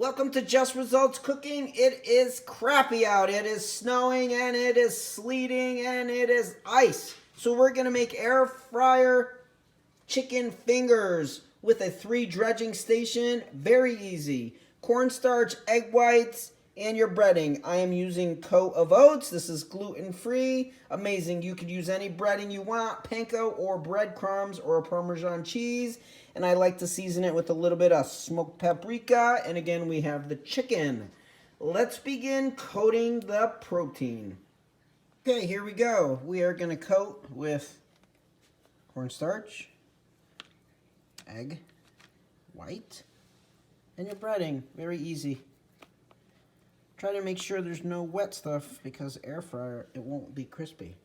Welcome to Just Results Cooking. It is crappy out. It is snowing and it is sleeting and it is ice. So we're going to make air fryer chicken fingers with a 3 dredging station. Very easy. Cornstarch, egg whites, and your breading. I am using Coat of Oats. This is gluten-free. Amazing. You could use any breading you want, panko or breadcrumbs or Parmesan cheese. And I like to season it with a little bit of smoked paprika. And again, we have the chicken. Let's begin coating the protein. Okay, here we go. We are going to coat with cornstarch, egg, white, and your breading. Very easy. Try to make sure there's no wet stuff because air fryer, it won't be crispy.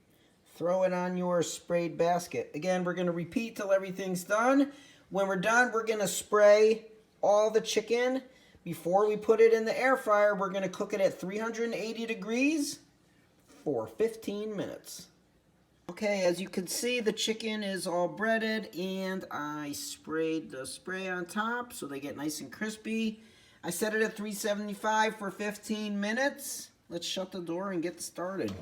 Throw it on your sprayed basket. Again, we're going to repeat till everything's done. When we're done, we're going to spray all the chicken. Before we put it in the air fryer, we're going to cook it at 380 degrees for 15 minutes. Okay, as you can see, the chicken is all breaded and I sprayed the spray on top so they get nice and crispy. I set it at 375 for 15 minutes. Let's shut the door and get started.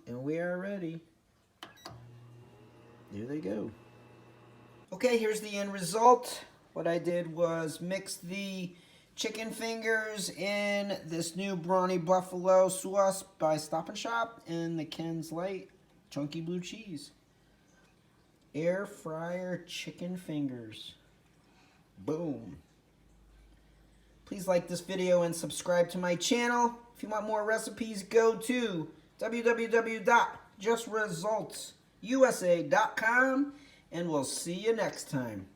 And we are ready. There they go. Okay, here's the end result. What I did was mix the chicken fingers in this new Brawny Buffalo sauce by Stop & Shop and the Ken's Light Chunky Blue Cheese. Air fryer chicken fingers. Boom. Please like this video and subscribe to my channel. If you want more recipes, go to www.justresultsusa.com and we'll see you next time.